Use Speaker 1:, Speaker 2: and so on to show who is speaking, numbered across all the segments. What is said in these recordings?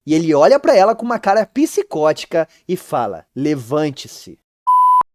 Speaker 1: E ele olha pra ela com uma cara psicótica e fala: levante-se.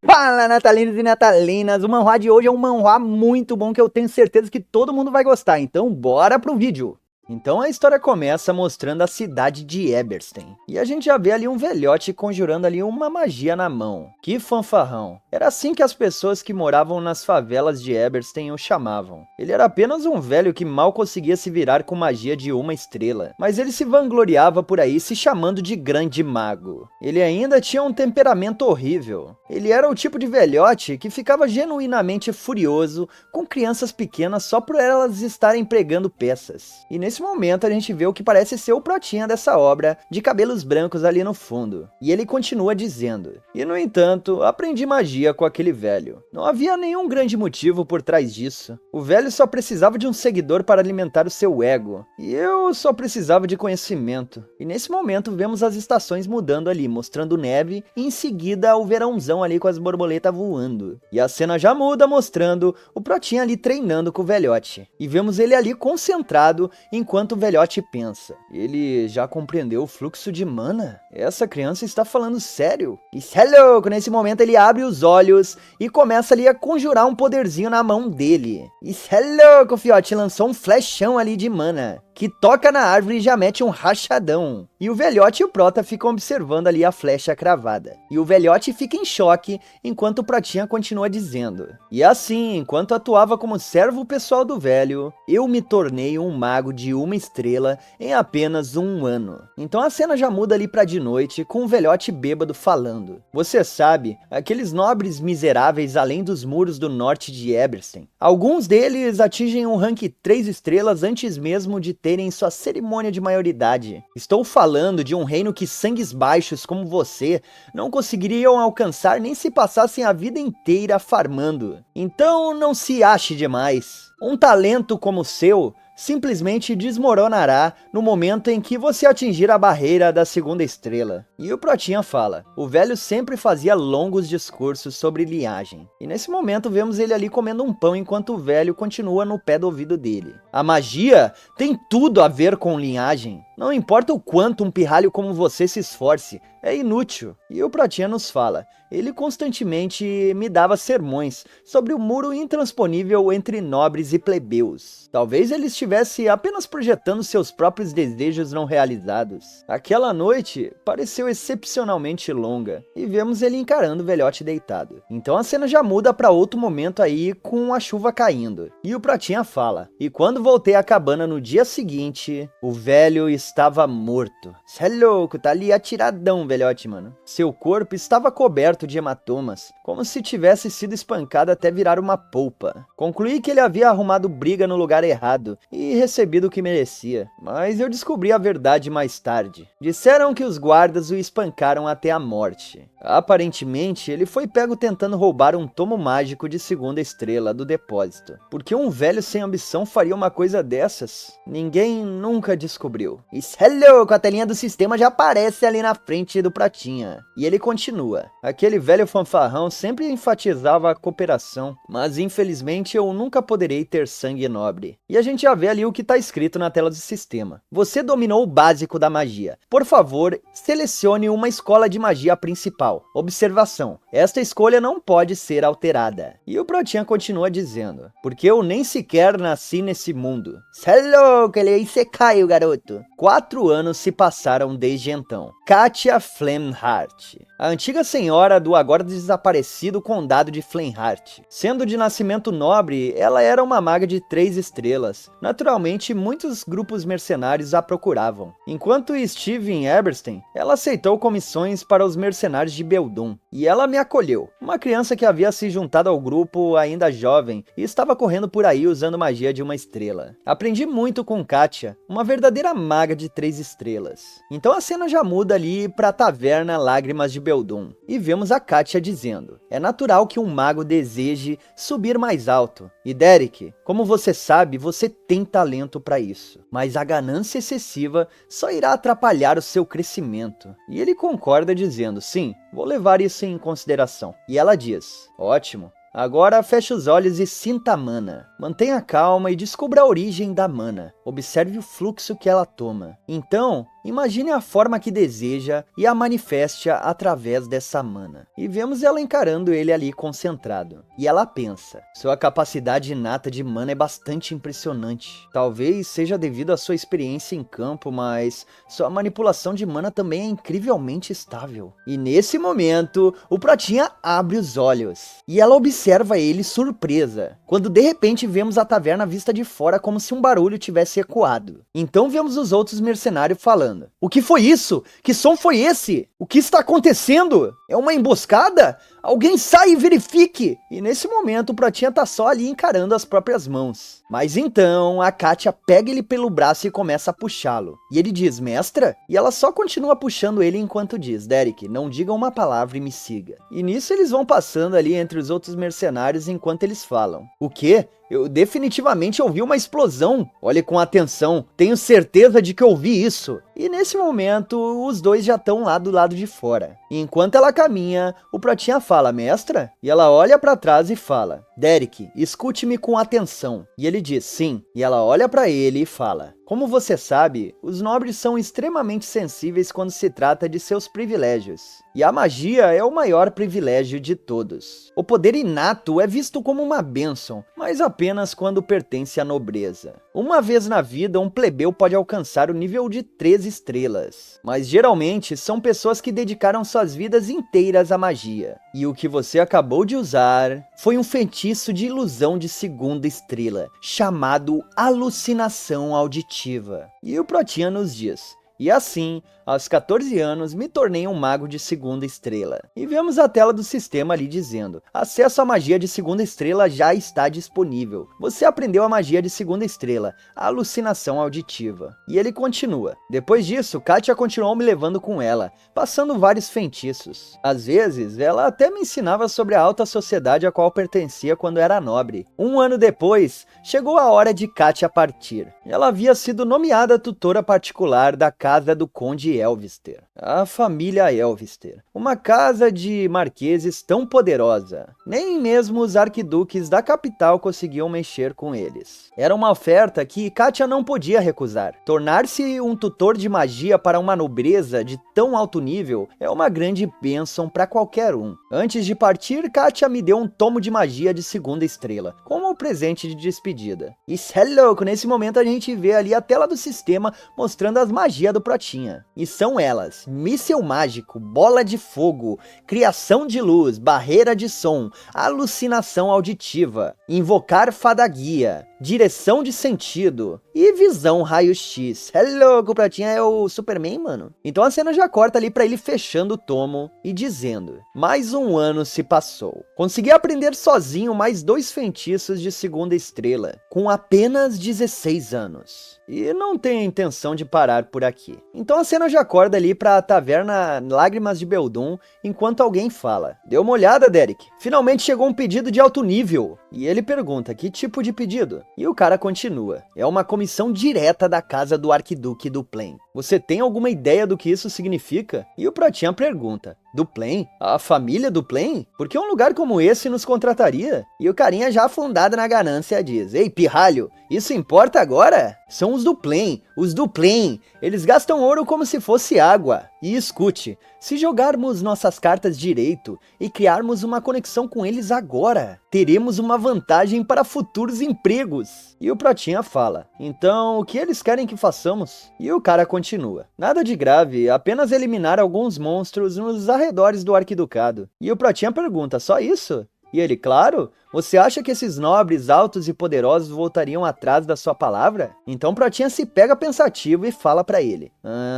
Speaker 1: Fala, natalinos e natalinas, o manhwa de hoje é um manhwa muito bom que eu tenho certeza que todo mundo vai gostar, então bora pro vídeo! Então a história começa mostrando a cidade de Eberstein. E a gente já vê ali um velhote conjurando ali uma magia na mão. Que fanfarrão! Era assim que as pessoas que moravam nas favelas de Eberstein o chamavam. Ele era apenas um velho que mal conseguia se virar com magia de uma estrela. Mas ele se vangloriava por aí se chamando de grande mago. Ele ainda tinha um temperamento horrível. Ele era o tipo de velhote que ficava genuinamente furioso com crianças pequenas só por elas estarem pregando peças. E nesse momento a gente vê o que parece ser o protinha dessa obra, de cabelos brancos ali no fundo. E ele continua dizendo: e no entanto, aprendi magia com aquele velho. Não havia nenhum grande motivo por trás disso. O velho só precisava de um seguidor para alimentar o seu ego. E eu só precisava de conhecimento. E nesse momento vemos as estações mudando ali, mostrando neve, e em seguida o verãozão ali com as borboletas voando. E a cena já muda mostrando o protinha ali treinando com o velhote. E vemos ele ali concentrado enquanto o velhote pensa. Ele já compreendeu o fluxo de mana? Essa criança está falando sério? Isso é louco! Nesse momento ele abre os olhos e começa ali a conjurar um poderzinho na mão dele. Isso é louco, fiote! Lançou um flechão ali de mana, que toca na árvore e já mete um rachadão. E o velhote e o prota ficam observando ali a flecha cravada. E o velhote fica em choque, enquanto o protinha continua dizendo: e assim, enquanto atuava como servo pessoal do velho, eu me tornei um mago de uma estrela em apenas um ano. Então a cena já muda ali pra de noite, com o velhote bêbado falando: você sabe, aqueles nobres miseráveis além dos muros do norte de Eberstein, alguns deles atingem um rank 3 estrelas antes mesmo de terem sua cerimônia de maioridade. Estou falando de um reino que sangues baixos como você não conseguiriam alcançar nem se passassem a vida inteira farmando. Então não se ache demais. Um talento como o seu simplesmente desmoronará no momento em que você atingir a barreira da segunda estrela. E o protinha fala: o velho sempre fazia longos discursos sobre linhagem. E nesse momento vemos ele ali comendo um pão enquanto o velho continua no pé do ouvido dele. A magia tem tudo a ver com linhagem. Não importa o quanto um pirralho como você se esforce, é inútil. E o protinha nos fala: ele constantemente me dava sermões sobre o muro intransponível entre nobres e plebeus. Talvez ele estivesse apenas projetando seus próprios desejos não realizados. Aquela noite pareceu excepcionalmente longa, e vemos ele encarando o velhote deitado. Então a cena já muda para outro momento aí, com a chuva caindo. E o protinha fala: e quando voltei à cabana no dia seguinte, o velho estava morto. Cê é louco, tá ali atiradão, velhote, mano. Seu corpo estava coberto de hematomas, como se tivesse sido espancado até virar uma polpa. Concluí que ele havia arrumado briga no lugar errado e recebido o que merecia, mas eu descobri a verdade mais tarde. Disseram que os guardas o espancaram até a morte. Aparentemente, ele foi pego tentando roubar um tomo mágico de segunda estrela do depósito. Por que um velho sem ambição faria uma coisa dessas? Ninguém nunca descobriu. Isso é louco, a telinha do sistema já aparece ali na frente do pratinha. E ele continua: aquele velho fanfarrão sempre enfatizava a cooperação, mas infelizmente eu nunca poderei ter sangue nobre. E a gente já vê ali o que está escrito na tela do sistema: você dominou o básico da magia. Por favor, selecione uma escola de magia principal. Observação: esta escolha não pode ser alterada. E o protinha continua dizendo: porque eu nem sequer nasci nesse mundo. Cê é louco, ele aí cê caiu, garoto. 4 anos se passaram desde então. Katia Flamheart, a antiga senhora do agora desaparecido condado de Flamheart. Sendo de nascimento nobre, ela era uma maga de 3 estrelas. Naturalmente, muitos grupos mercenários a procuravam. Enquanto estive em Eberstein, ela aceitou comissões para os mercenários de Beldum, e ela me acolheu. Uma criança que havia se juntado ao grupo ainda jovem e estava correndo por aí usando magia de uma estrela. Aprendi muito com Katia, uma verdadeira maga de 3 estrelas. Então a cena já muda ali para a taverna Lágrimas de Beldum, e vemos a Katia dizendo: é natural que um mago deseje subir mais alto. E Derek, como você sabe, você tem talento para isso, mas a ganância excessiva só irá atrapalhar o seu crescimento. E ele concorda dizendo: sim, vou levar isso em consideração. E ela diz: ótimo. Agora feche os olhos e sinta a mana. Mantenha calma e descubra a origem da mana. Observe o fluxo que ela toma. Então, Imagine a forma que deseja e a manifeste através dessa mana. E vemos ela encarando ele ali concentrado. E ela pensa, sua capacidade inata de mana é bastante impressionante. Talvez seja devido à sua experiência em campo, mas sua manipulação de mana também é incrivelmente estável. E nesse momento, o Pratinha abre os olhos. E ela observa ele surpresa, quando de repente vemos a taverna vista de fora como se um barulho tivesse ecoado. Então vemos os outros mercenários falando: "O que foi isso? Que som foi esse? O que está acontecendo? É uma emboscada? Alguém sai e verifique!" E nesse momento o Pratinha tá só ali encarando as próprias mãos. Mas então a Kátia pega ele pelo braço e começa a puxá-lo. E ele diz: "Mestra?" E ela só continua puxando ele enquanto diz: "Derek, não diga uma palavra e me siga." E nisso eles vão passando ali entre os outros mercenários enquanto eles falam: "O quê? Eu definitivamente ouvi uma explosão. Olhe com atenção, tenho certeza de que ouvi isso." E nesse momento, os dois já estão lá do lado de fora. E enquanto ela caminha, o Pratinha fala: "Mestra?" E ela olha para trás e fala: "Derek, escute-me com atenção." E ele diz: "Sim." E ela olha para ele e fala: "Como você sabe, os nobres são extremamente sensíveis quando se trata de seus privilégios. E a magia é o maior privilégio de todos. O poder inato é visto como uma bênção, mas apenas quando pertence à nobreza. Uma vez na vida, um plebeu pode alcançar o nível de 3 estrelas, mas geralmente são pessoas que dedicaram suas vidas inteiras à magia. E o que você acabou de usar foi um feitiço de ilusão de 2ª estrela, chamado alucinação auditiva." E o Pratinha nos diz: "E assim, aos 14 anos, me tornei um mago de 2ª estrela." E vemos a tela do sistema ali dizendo: "Acesso à magia de 2ª estrela já está disponível. Você aprendeu a magia de 2ª estrela, a alucinação auditiva." E ele continua: "Depois disso, Kátia continuou me levando com ela, passando vários feitiços. Às vezes, ela até me ensinava sobre a alta sociedade a qual pertencia quando era nobre. Um ano depois, chegou a hora de Kátia partir. Ela havia sido nomeada tutora particular da casa do Conde Elvister, a família Elvister, uma casa de marqueses tão poderosa. Nem mesmo os arquiduques da capital conseguiam mexer com eles. Era uma oferta que Kátia não podia recusar. Tornar-se um tutor de magia para uma nobreza de tão alto nível é uma grande bênção para qualquer um. Antes de partir, Kátia me deu um tomo de magia de 2ª estrela, como presente de despedida." Isso é louco, nesse momento a gente vê ali a tela do sistema mostrando as magias do Pratinha. E são elas: míssil mágico, bola de fogo, criação de luz, barreira de som, alucinação auditiva, invocar fada guia, direção de sentido e visão raio-x. É louco, o Pratinha é o Superman, mano. Então a cena já corta ali pra ele fechando o tomo e dizendo: "Mais um ano se passou. Consegui aprender sozinho mais 2 feitiços de 2ª estrela, com apenas 16 anos. E não tenho intenção de parar por aqui." Então a cena já acorda ali pra taverna Lágrimas de Beldum, enquanto alguém fala: "Dê uma olhada, Derek. Finalmente chegou um pedido de alto nível." E ele pergunta: "Que tipo de pedido?" E o cara continua: "É uma comissão direta da casa do Arquiduque Duplen. Você tem alguma ideia do que isso significa?" E o Pratinha pergunta: "Duplen? A família Duplen? Por que um lugar como esse nos contrataria?" E o carinha, já afundado na ganância, diz: "Ei, pirralho, isso importa agora? São os Duplen, os Duplen. Eles gastam ouro como se fosse água. E escute, se jogarmos nossas cartas direito e criarmos uma conexão com eles agora, teremos uma vantagem para futuros empregos." E o Pratinha fala: "Então, o que eles querem que façamos?" E o cara continua: "Nada de grave, apenas eliminar alguns monstros nos arredores do arquiducado." E o Pratinha pergunta: "Só isso?" E ele: "Claro, você acha que esses nobres altos e poderosos voltariam atrás da sua palavra?" Então Pratinha se pega pensativo e fala pra ele: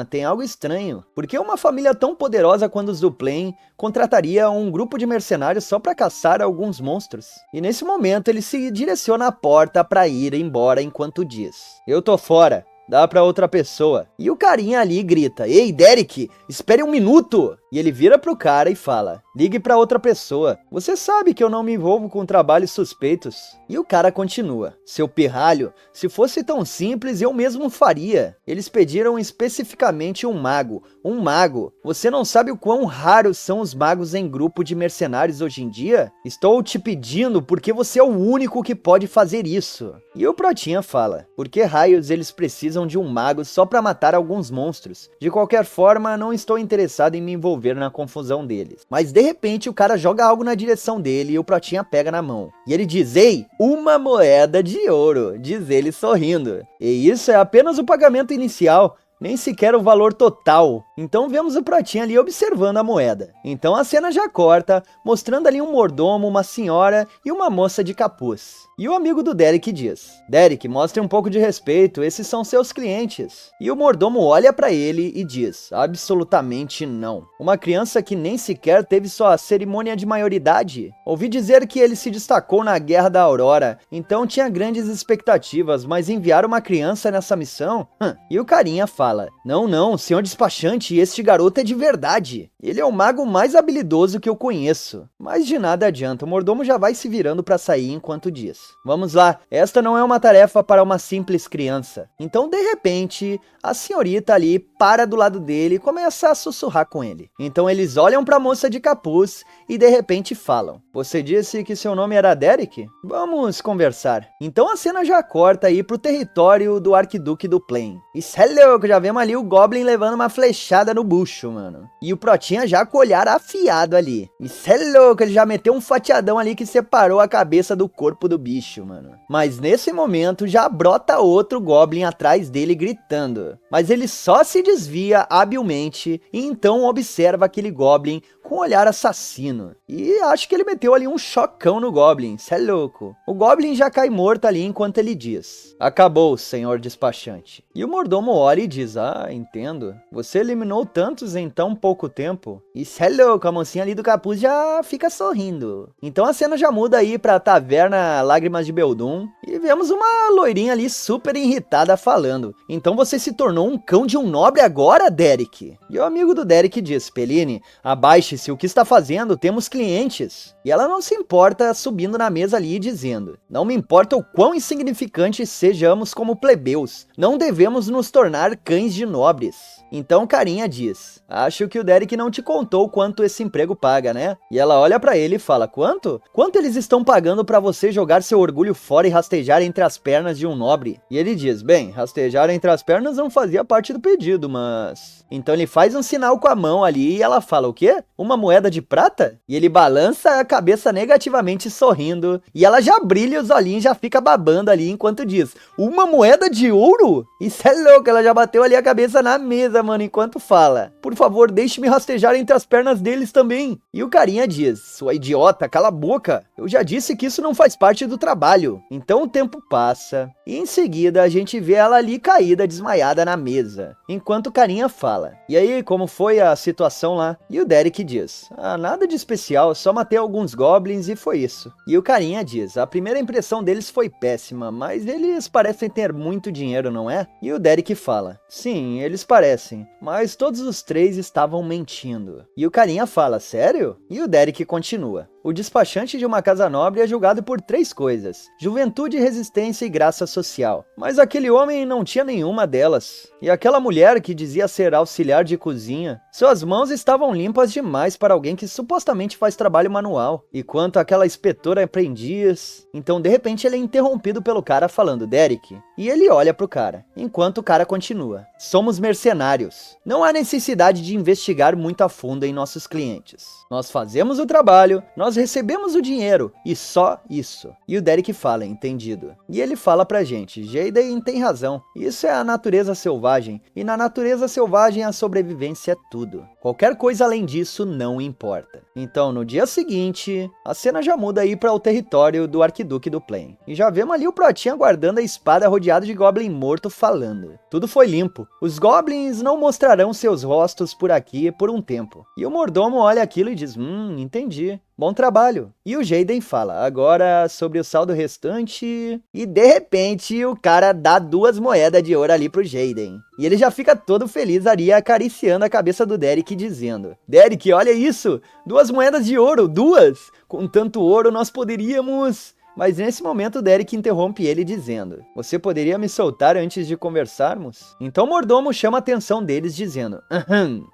Speaker 1: "Tem algo estranho. Por que uma família tão poderosa quanto os Duplen contrataria um grupo de mercenários só pra caçar alguns monstros?" E nesse momento ele se direciona à porta pra ir embora enquanto diz: "Eu tô fora. Dá pra outra pessoa." E o carinha ali grita: "Ei, Derek, espere um minuto!" E ele vira pro cara e fala: ligue pra outra pessoa. Você sabe que eu não me envolvo com trabalhos suspeitos. E o cara continua. Seu pirralho, se fosse tão simples, eu mesmo faria. Eles pediram especificamente um mago. Um mago. Você não sabe o quão raros são os magos em grupo de mercenários hoje em dia? Estou te pedindo porque você é o único que pode fazer isso. E o Protinha fala, por que raios eles precisam de um mago só pra matar alguns monstros? De qualquer forma, não estou interessado em me envolver na confusão deles. Mas de repente o cara joga algo na direção dele e o Protinha pega na mão. E ele diz, ei, uma moeda de ouro, diz ele sorrindo. E isso é apenas o pagamento inicial. Nem sequer o valor total. Então vemos o Protinha ali observando a moeda. Então a cena já corta, mostrando ali um mordomo, uma senhora e uma moça de capuz. E o amigo do Derek diz, Derek, mostre um pouco de respeito, esses são seus clientes. E o mordomo olha pra ele e diz, absolutamente não. Uma criança que nem sequer teve sua cerimônia de maioridade. Ouvi dizer que ele se destacou na Guerra da Aurora, então tinha grandes expectativas, mas enviar uma criança nessa missão? E o carinha fala, não, senhor despachante, este garoto é de verdade. Ele é o mago mais habilidoso que eu conheço. Mas de nada adianta, o mordomo já vai se virando pra sair enquanto diz. Vamos lá, esta não é uma tarefa para uma simples criança. Então, de repente, a senhorita ali para do lado dele e começa a sussurrar com ele. Então eles olham pra moça de capuz e de repente falam, você disse que seu nome era Derek? Vamos conversar. Então a cena já corta aí pro território do Arquiduque do Plain. Isso é louco, já vemos ali o Goblin levando uma flechada no bucho, mano. E o Protinha já com o olhar afiado ali. Isso é louco, ele já meteu um fatiadão ali que separou a cabeça do corpo do bicho, mano. Mas nesse momento já brota outro Goblin atrás dele gritando. Mas ele só se desvia habilmente e então observa aquele Goblin com um olhar assassino. E acho que ele meteu ali um chocão no Goblin, cê é louco. O Goblin já cai morto ali enquanto ele diz, acabou, senhor despachante. E o mordomo olha e diz, entendo. Você eliminou tantos em tão pouco tempo. E cê é louco, a mocinha ali do capuz já fica sorrindo. Então a cena já muda aí pra taverna Lágrimas de Beldum. E vemos uma loirinha ali super irritada falando. Então você se tornou um cão de um nobre agora, Derek? E o amigo do Derek diz, Peline, abaixe-se, o que está fazendo? Temos clientes. E ela não se importa subindo na mesa ali e dizendo, não me importa o quão insignificantes sejamos como plebeus, não devemos nos tornar cães de nobres. Então o carinha diz, acho que o Derek não te contou quanto esse emprego paga, né? E ela olha pra ele e fala, quanto? Quanto eles estão pagando pra você jogar seu orgulho fora e rastejar entre as pernas de um nobre? E ele diz, bem, rastejar entre as pernas não fazia parte do pedido, mas... Então ele faz um sinal com a mão ali e ela fala, o quê? Uma moeda de prata? E ele balança a cabeça negativamente sorrindo e ela já brilha os olhinhos, já fica babando ali enquanto diz, uma moeda de ouro? Isso é louco, ela já bateu ali a cabeça na mesa, mano, enquanto fala, por favor, deixe-me rastejar entre as pernas deles também. E o carinha diz, sua idiota, cala a boca, eu já disse que isso não faz parte do trabalho. Então o tempo passa e em seguida a gente vê ela ali caída, desmaiada na mesa, enquanto o carinha fala, e aí, como foi a situação lá? E o Derek diz, nada de especial, só matei alguns goblins e foi isso. E o carinha diz, a primeira impressão deles foi péssima, mas eles parecem ter muito dinheiro, não é? E o Derek fala, sim, eles parecem, mas todos os três estavam mentindo. E o carinha fala, sério? E o Derek continua, o despachante de uma casa nobre é julgado por 3 coisas, juventude, resistência e graça social. Mas aquele homem não tinha nenhuma delas. E aquela mulher que dizia ser auxiliar de cozinha, suas mãos estavam limpas demais para alguém que supostamente faz trabalho manual. E quanto àquela inspetora aprendiz... Então de repente ele é interrompido pelo cara falando, Derek. E ele olha pro cara, enquanto o cara continua. Somos mercenários. Não há necessidade de investigar muito a fundo em nossos clientes. Nós fazemos o trabalho, nós recebemos o dinheiro, e só isso. E o Derek fala, entendido. E ele fala pra gente, Jaden tem razão, isso é a natureza selvagem, e na natureza selvagem a sobrevivência é tudo. Qualquer coisa além disso não importa. Então no dia seguinte, a cena já muda aí para o território do Arquiduque do Plain. E já vemos ali o Protinha guardando a espada rodeado de Goblin morto falando. Tudo foi limpo. Os Goblins não mostrarão seus rostos por aqui por um tempo. E o mordomo olha aquilo e diz, entendi. Bom trabalho. E o Jaden fala, agora sobre o saldo restante... E de repente o cara dá 2 moedas de ouro ali pro Jaden. E ele já fica todo feliz ali acariciando a cabeça do Derek dizendo: Derek, olha isso, 2 moedas de ouro, 2! Com tanto ouro nós poderíamos... Mas nesse momento o Derek interrompe ele dizendo: Você poderia me soltar antes de conversarmos? Então o mordomo chama a atenção deles dizendo: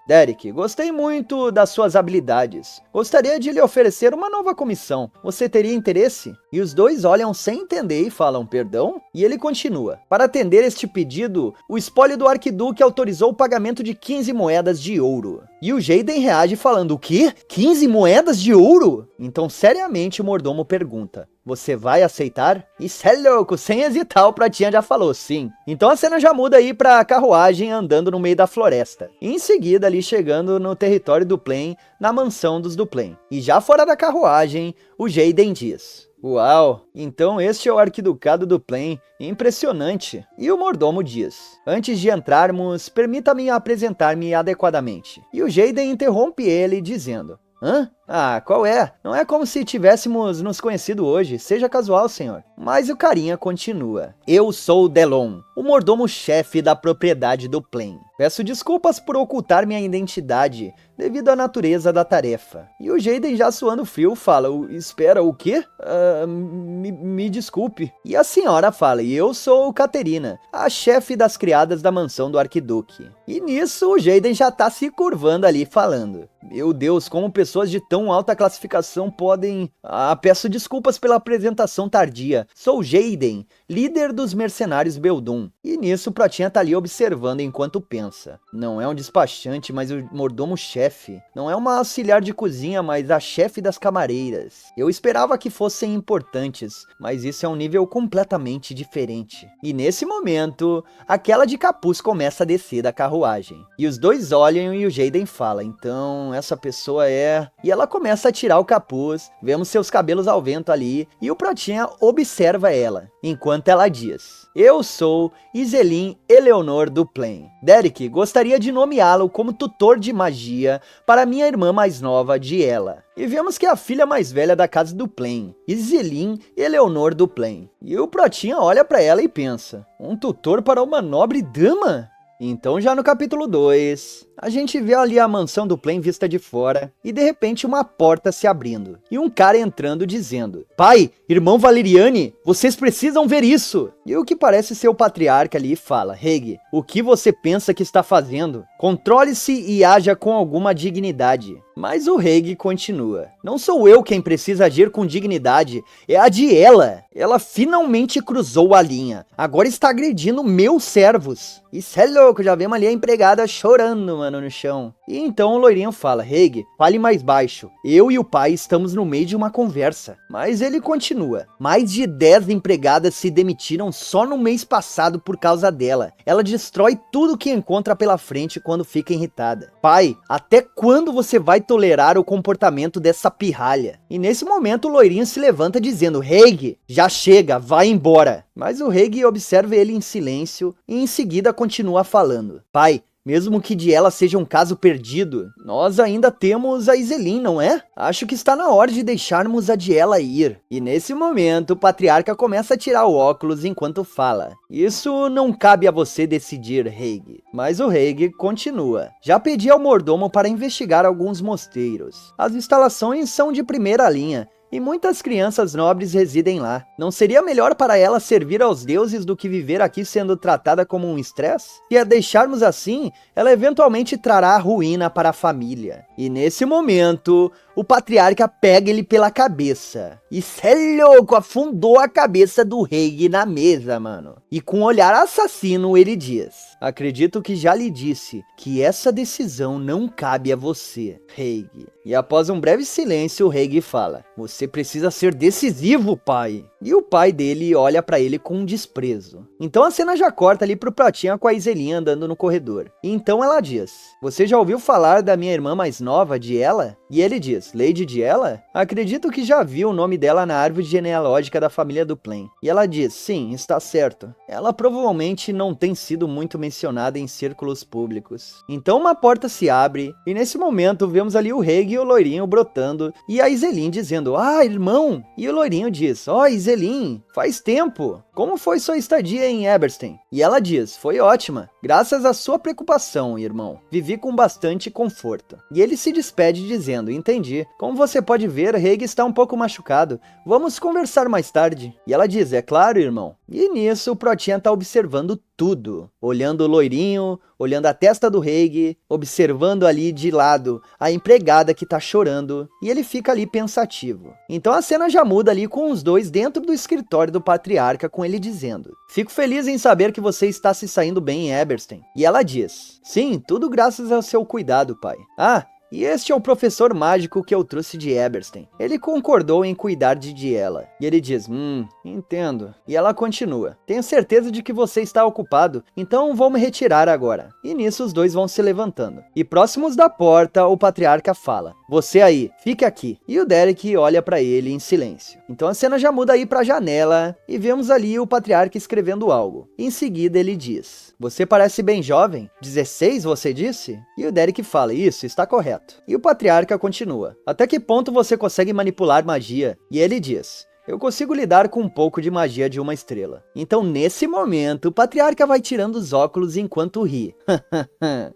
Speaker 1: Derek, gostei muito das suas habilidades. Gostaria de lhe oferecer uma nova comissão. Você teria interesse? E os dois olham sem entender e falam: Perdão? E ele continua: Para atender este pedido, o espólio do arquiduque autorizou o pagamento de 15 moedas de ouro. E o Jaden reage falando: O quê? 15 moedas de ouro? Então seriamente o mordomo pergunta: Você vai aceitar? Isso é louco, sem hesitar o Pratinha já falou sim. Então a cena já muda aí pra carruagem andando no meio da floresta. E em seguida ali chegando no território do Plain, na mansão dos Duplen. E já fora da carruagem, o Jaden diz: Uau, então este é o arquiducado do Plain, impressionante. E o mordomo diz: Antes de entrarmos, permita-me apresentar-me adequadamente. E o Jaden interrompe ele dizendo: Hã? Ah, qual é? Não é como se tivéssemos nos conhecido hoje, seja casual, senhor. Mas o carinha continua: Eu sou Delon, o mordomo-chefe da propriedade do Plain. Peço desculpas por ocultar minha identidade, devido à natureza da tarefa. E o Jaden, já suando frio, fala: Espera, o quê? Me desculpe. E a senhora fala: E eu sou Caterina, a chefe das criadas da mansão do arquiduque. E nisso o Jaden já tá se curvando ali falando: Meu Deus, como pessoas de tão alta classificação podem... peço desculpas pela apresentação tardia. Sou Jaden, líder dos mercenários Beldum. E nisso o Pratinha tá ali observando enquanto pensa: Não é um despachante, mas o mordomo-chefe. Não é uma auxiliar de cozinha, mas a chefe das camareiras. Eu esperava que fossem importantes, mas isso é um nível completamente diferente. E nesse momento, aquela de capuz começa a descer da carruagem. E os dois olham e o Jaden fala: Então, essa pessoa é... E ela começa a tirar o capuz, vemos seus cabelos ao vento ali, e o Pratinha observa ela, enquanto ela diz: Eu sou Iselin Eleonor do Plain. Derek, gostaria de nomeá-lo como tutor de magia para minha irmã mais nova, Diela. E vemos que é a filha mais velha da casa do Plain, Iselin Eleonor do Plain. E o Pratinha olha para ela e pensa: Um tutor para uma nobre dama? Então já no capítulo 2, a gente vê ali a mansão do Plain vista de fora, e de repente uma porta se abrindo, e um cara entrando dizendo: Pai, irmão Valeriane, vocês precisam ver isso! E o que parece ser o patriarca ali fala: Reg, o que você pensa que está fazendo? Controle-se e haja com alguma dignidade. Mas o Reg continua: Não sou eu quem precisa agir com dignidade, é a Diela. Ela finalmente cruzou a linha, agora está agredindo meus servos. Isso é louco, já vemos ali a empregada chorando, mano, no chão. E então o loirinho fala: Reg, fale mais baixo, eu e o pai estamos no meio de uma conversa. Mas ele continua: Mais de 10 empregadas se demitiram só no mês passado por causa dela. Ela destrói tudo que encontra pela frente quando fica irritada. Pai, até quando você vai tolerar o comportamento dessa pirralha? E nesse momento o loirinho se levanta dizendo: Reg, já chega, vai embora. Mas o Reg observa ele em silêncio e em seguida continua falando: Pai, mesmo que Diela seja um caso perdido, nós ainda temos a Iselin, não é? Acho que está na hora de deixarmos a Diela ir. E nesse momento, o patriarca começa a tirar o óculos enquanto fala: Isso não cabe a você decidir, Reg. Mas o Reg continua: Já pedi ao mordomo para investigar alguns mosteiros. As instalações são de primeira linha, e muitas crianças nobres residem lá. Não seria melhor para ela servir aos deuses do que viver aqui sendo tratada como um estresse? Se a deixarmos assim, ela eventualmente trará ruína para a família. E nesse momento, o patriarca pega ele pela cabeça. Isso é louco, afundou a cabeça do rei na mesa, mano. E com um olhar assassino ele diz: Acredito que já lhe disse que essa decisão não cabe a você, rei. E após um breve silêncio, o rei fala: Você precisa ser decisivo, pai. E o pai dele olha pra ele com desprezo. Então a cena já corta ali pro Pratinha com a Iselin andando no corredor. E então ela diz: Você já ouviu falar da minha irmã mais nova, Diela? E ele diz: Lady Diela? Acredito que já viu o nome dela na árvore genealógica da família do Plain. E ela diz: Sim, está certo. Ela provavelmente não tem sido muito mencionada em círculos públicos. Então uma porta se abre, e nesse momento vemos ali o Reg e o loirinho brotando, e a Iselin dizendo: Ah, irmão! E o loirinho diz: Ó, Iselin, faz tempo! como foi sua estadia em Eberstein? E ela diz, foi ótima, graças à sua preocupação, irmão. Vivi com bastante conforto. E ele se despede dizendo, entendi. Como você pode ver, Haig está um pouco machucado. Vamos conversar mais tarde. E ela diz, é claro, irmão. E nisso o Protinha tá observando tudo. Olhando o loirinho, olhando a testa do Haig, observando ali de lado a empregada que tá chorando. E ele fica ali pensativo. Então a cena já muda ali com os dois dentro do escritório do patriarca, com ele dizendo, fico feliz em saber que você está se saindo bem em Eberstein. E ela diz, sim, tudo graças ao seu cuidado, pai. Ah, e este é o professor mágico que eu trouxe de Eberstein. Ele concordou em cuidar de ela. E ele diz, entendo. E ela continua, tenho certeza de que você está ocupado, então vou me retirar agora. E nisso os dois vão se levantando. E próximos da porta, o patriarca fala, você aí, fique aqui. E o Derek olha para ele em silêncio. Então a cena já muda aí para a janela e vemos ali o patriarca escrevendo algo. Em seguida ele diz, você parece bem jovem, 16 você disse? E o Derek fala, isso, está correto. E o patriarca continua, até que ponto você consegue manipular magia? E ele diz, eu consigo lidar com um pouco de magia de uma estrela. Então, nesse momento, o patriarca vai tirando os óculos enquanto ri.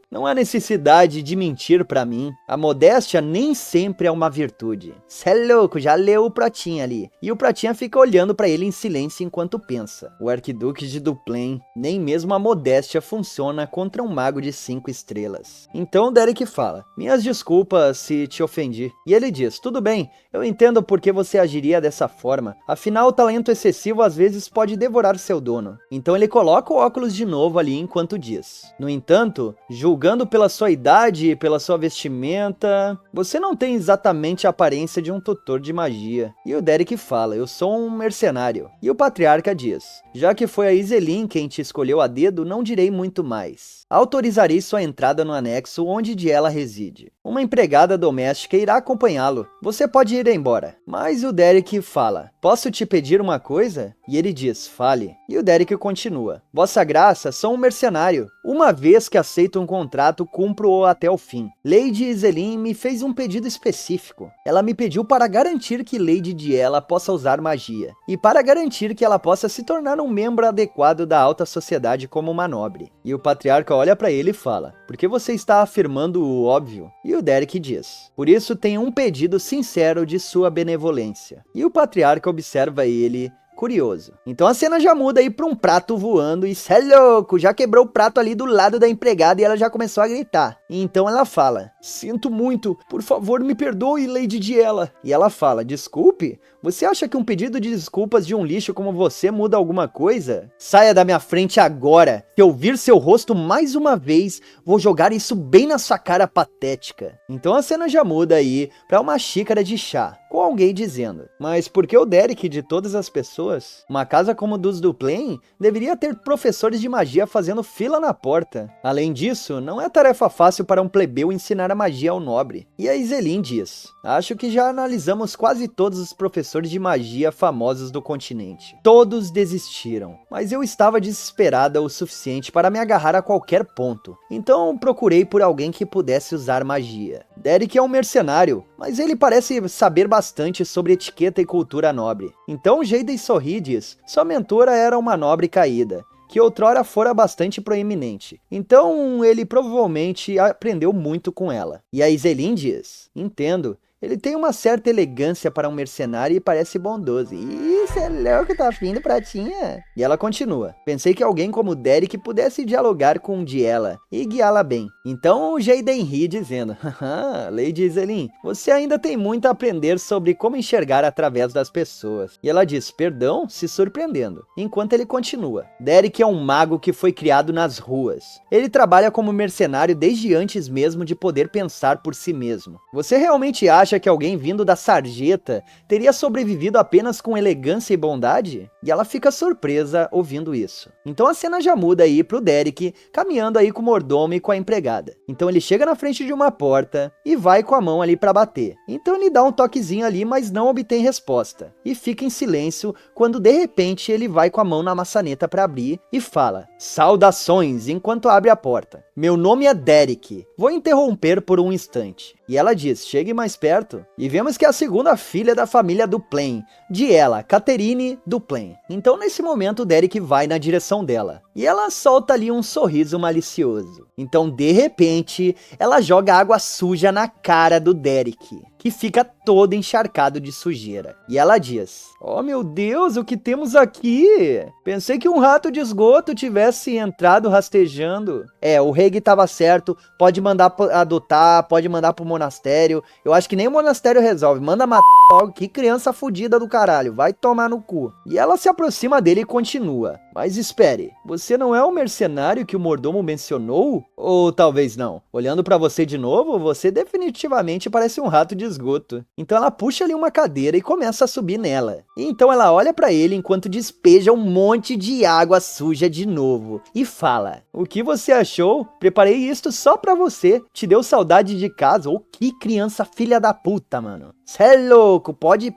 Speaker 1: Não há necessidade de mentir pra mim. A modéstia nem sempre é uma virtude. Cê é louco, já leu o Protinha ali. E o Protinha fica olhando pra ele em silêncio enquanto pensa. O arquiduque de Duplain, nem mesmo a modéstia funciona contra um mago de 5 estrelas. Então, Derek fala, minhas desculpas se te ofendi. E ele diz, tudo bem, eu entendo por que você agiria dessa forma. Afinal, o talento excessivo às vezes pode devorar seu dono. Então ele coloca o óculos de novo ali enquanto diz. No entanto, julgando pela sua idade e pela sua vestimenta, você não tem exatamente a aparência de um tutor de magia. E o Derek fala, eu sou um mercenário. E o patriarca diz, já que foi a Iselin quem te escolheu a dedo, não direi muito mais. Autorizarei sua entrada no anexo onde de ela reside. Uma empregada doméstica irá acompanhá-lo. Você pode ir embora. Mas o Derek fala, posso te pedir uma coisa? E ele diz, fale. E o Derek continua, Vossa Graça, sou um mercenário. Uma vez que aceito um contrato, cumpro-o até o fim. Lady Iselin me fez um pedido específico. Ela me pediu para garantir que Lady Diela possa usar magia. E para garantir que ela possa se tornar um membro adequado da alta sociedade como uma nobre. E o patriarca olha para ele e fala, por que você está afirmando o óbvio? E o Derek diz, por isso tenho um pedido sincero de sua benevolência. E o patriarca observa ele, curioso. Então a cena já muda aí para um prato voando e cê é louco, já quebrou o prato ali do lado da empregada e ela já começou a gritar. E então ela fala, sinto muito, por favor me perdoe, Lady Diela. E ela fala, desculpe? Você acha que um pedido de desculpas de um lixo como você muda alguma coisa? Saia da minha frente agora. Se eu vir seu rosto mais uma vez, vou jogar isso bem na sua cara patética. Então a cena já muda aí para uma xícara de chá, com alguém dizendo, mas por que o Derek de todas as pessoas? Uma casa como dos Duplain deveria ter professores de magia fazendo fila na porta. Além disso, não é tarefa fácil para um plebeu ensinar a magia ao nobre. E a Iselin diz, acho que já analisamos quase todos os professores de magia famosos do continente. Todos desistiram, mas eu estava desesperada o suficiente para me agarrar a qualquer ponto. Então procurei por alguém que pudesse usar magia. Derek é um mercenário, mas ele parece saber bastante sobre etiqueta e cultura nobre. Então Jayden sorri e diz, sua mentora era uma nobre caída, que outrora fora bastante proeminente. Então ele provavelmente aprendeu muito com ela. E a Iselin diz, entendo. Ele tem uma certa elegância para um mercenário e parece bondoso. Isso é louco, tá afim do Pratinha? E ela continua. Pensei que alguém como Derek pudesse dialogar com Diela e guiá-la bem. Então o Jayden ri dizendo, haha, Lady Iselin, você ainda tem muito a aprender sobre como enxergar através das pessoas. E ela diz, perdão, se surpreendendo. Enquanto ele continua. Derek é um mago que foi criado nas ruas. Ele trabalha como mercenário desde antes mesmo de poder pensar por si mesmo. Você realmente acha que alguém vindo da sarjeta teria sobrevivido apenas com elegância e bondade? E ela fica surpresa ouvindo isso. Então a cena já muda aí pro Derek, caminhando aí com o mordomo e com a empregada. Então ele chega na frente de uma porta e vai com a mão ali para bater. Então ele dá um toquezinho ali, mas não obtém resposta. E fica em silêncio quando de repente ele vai com a mão na maçaneta para abrir e fala, saudações, enquanto abre a porta. meu nome é Derek. Vou interromper por um instante. E ela diz, chegue mais perto. E vemos que é a segunda filha da família Duplain, de ela, Catherine Duplain. Então nesse momento o Derek vai na direção dela. E ela solta ali um sorriso malicioso. Então de repente ela joga água suja na cara do Derek, que fica todo encharcado de sujeira. E ela diz, oh meu Deus, o que temos aqui? Pensei que um rato de esgoto tivesse entrado rastejando. O Reg tava certo, pode mandar adotar, pode mandar pro monastério. Eu acho que nem o monastério resolve, manda matar logo, que criança fodida do caralho, vai tomar no cu. E ela se aproxima dele e continua. Mas espere, você não é o mercenário que o mordomo mencionou? Ou talvez não. Olhando pra você de novo, você definitivamente parece um rato de esgoto. Então ela puxa ali uma cadeira e começa a subir nela. E então ela olha pra ele enquanto despeja um monte de água suja de novo. E fala, o que você achou? Preparei isto só pra você. Te deu saudade de casa? Oh, que criança filha da puta, mano. Cê é louco, pode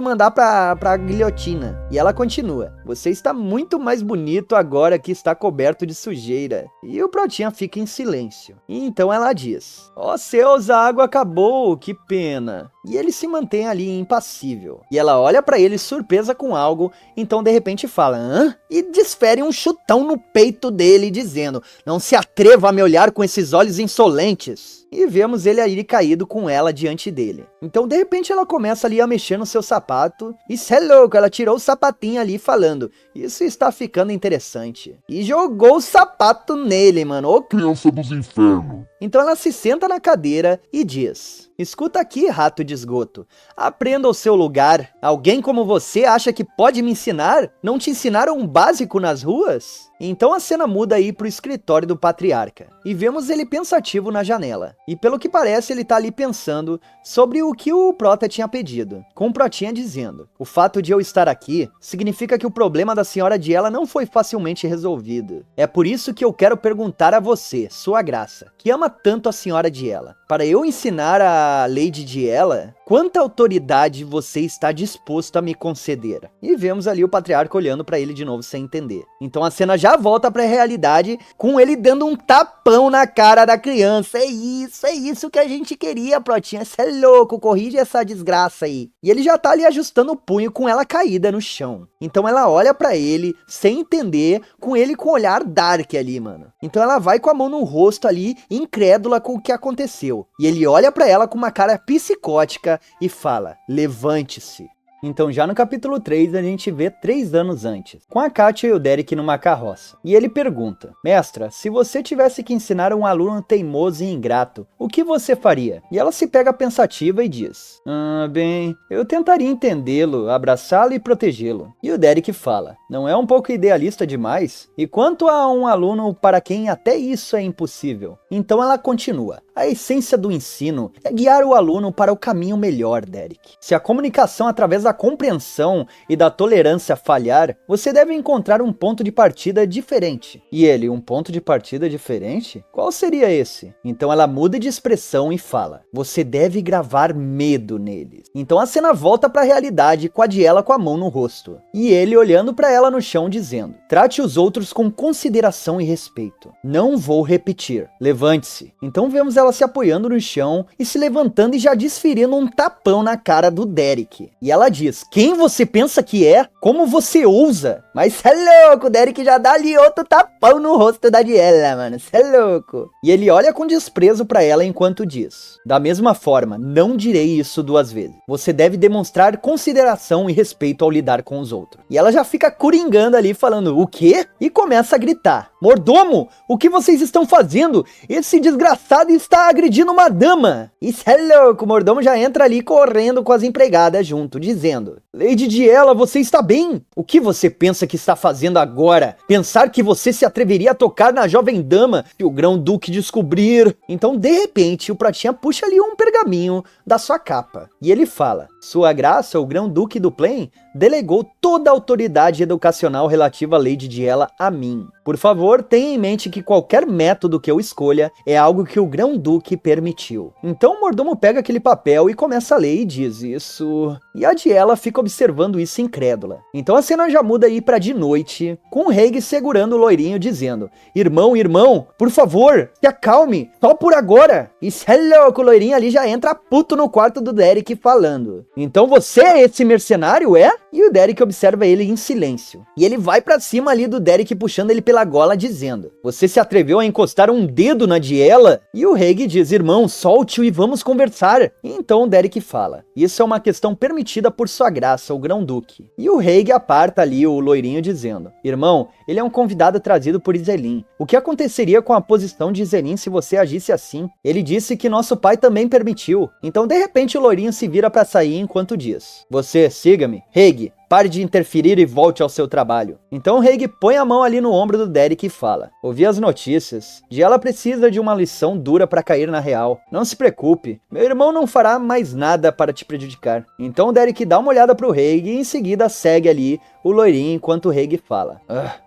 Speaker 1: mandar pra guilhotina. E ela continua, você está muito mais bonito agora que está coberto de sujeira. E o Protinha fica em silêncio. E então ela diz, ó céus, a água acabou, que pena. E ele se mantém ali impassível. E ela olha pra ele surpresa com algo, então de repente fala, hã? E desfere um chutão no peito dele dizendo, não se atreva a me olhar com esses olhos insolentes. E vemos ele ali caído com ela diante dele. Então de repente ela começa ali a mexer no seu sapato. E cê é louco, ela tirou o sapatinho ali falando, isso está ficando interessante. E jogou o sapato nele, mano. Ô
Speaker 2: criança dos infernos.
Speaker 1: Então ela se senta na cadeira e diz, escuta aqui, rato de esgoto, aprenda o seu lugar. Alguém como você acha que pode me ensinar? Não te ensinaram um básico nas ruas? Então a cena muda aí pro escritório do patriarca. E vemos ele pensativo na janela. E pelo que parece ele tá ali pensando sobre o que o Prota tinha pedido. Com o Protinha dizendo, o fato de eu estar aqui significa que o problema da senhora Diela não foi facilmente resolvido. É por isso que eu quero perguntar a você, sua graça, que ama tanto a senhora Diela. Para eu ensinar a Lady Diela, quanta autoridade você está disposto a me conceder? E vemos ali o patriarca olhando para ele de novo sem entender. Então a cena já volta para a realidade com ele dando um tapão na cara da criança. É isso que a gente queria, Protinha. Você é louco, corrige essa desgraça aí. E ele já tá ali ajustando o punho com ela caída no chão. Então ela olha para ele sem entender, com ele com o olhar dark ali, mano. Então ela vai com a mão no rosto ali, incrédula com o que aconteceu. E ele olha para ela com uma cara psicótica e fala, levante-se. Então já no capítulo 3 a gente vê 3 anos antes, com a Katia e o Derek numa carroça. E ele pergunta, mestra, se você tivesse que ensinar um aluno teimoso e ingrato, o que você faria? E ela se pega pensativa e diz, bem, eu tentaria entendê-lo, abraçá-lo e protegê-lo. E o Derek fala, não é um pouco idealista demais? E quanto a um aluno para quem até isso é impossível? Então ela continua, a essência do ensino é guiar o aluno para o caminho melhor, Derek. Se a comunicação através da compreensão e da tolerância falhar, você deve encontrar um ponto de partida diferente. E ele, um ponto de partida diferente? Qual seria esse? Então ela muda de expressão e fala, você deve gravar medo neles. Então a cena volta para a realidade com a Diela com a mão no rosto. E ele olhando para ela no chão dizendo, trate os outros com consideração e respeito. Não vou repetir. Levante-se. Então vemos ela se apoiando no chão e se levantando e já desferindo um tapão na cara do Derek. E ela diz, quem você pensa que é? Como você ousa? Mas cê é louco, o Derek já dá ali outro tapão no rosto da Diela, mano, cê é louco. E ele olha com desprezo pra ela enquanto diz, da mesma forma, não direi isso 2 vezes. Você deve demonstrar consideração e respeito ao lidar com os outros. E ela já fica coringando ali falando, o quê? E começa a gritar, mordomo, o que vocês estão fazendo? Esse desgraçado está agredindo uma dama. E cê é louco, o mordomo já entra ali correndo com as empregadas junto, dizendo, Lady Diela, você está bem? O que você pensa que está fazendo agora? Pensar que você se atreveria a tocar na jovem dama se o Grão-Duque descobrir? Então, de repente, o Pratinha puxa ali um pergaminho da sua capa. E ele fala, sua graça, o Grão-Duque Duplain, delegou toda a autoridade educacional relativa à Lady Diela a mim. Por favor, tenha em mente que qualquer método que eu escolha é algo que o Grão-Duque permitiu. Então o mordomo pega aquele papel e começa a ler e diz isso. E a Diela fica observando isso incrédula. Então a cena já muda aí pra pra de noite, com o Haig segurando o loirinho dizendo: irmão, por favor, se acalme, só por agora. E o loirinho ali já entra puto no quarto do Derek falando: então você é esse mercenário, é? E o Derek observa ele em silêncio. E ele vai pra cima ali do Derek puxando ele pela gola dizendo: você se atreveu a encostar um dedo na Diela? E o Haig diz: irmão, solte-o e vamos conversar. E então o Derek fala: isso é uma questão permitida por sua graça, o Grão-Duque. E o Haig aparta ali o loirinho dizendo: irmão, ele é um convidado trazido por Iselin. O que aconteceria com a posição de Iselin se você agisse assim? Ele disse que nosso pai também permitiu. Então de repente o loirinho se vira pra sair enquanto diz: você, siga-me. Haig, pare de interferir e volte ao seu trabalho. Então Haig põe a mão ali no ombro do Derek e fala: ouvi as notícias. Ela precisa de uma lição dura para cair na real. Não se preocupe, meu irmão não fará mais nada para te prejudicar. Então o Derek dá uma olhada pro Haig e em seguida segue ali o loirinho enquanto o Haig fala: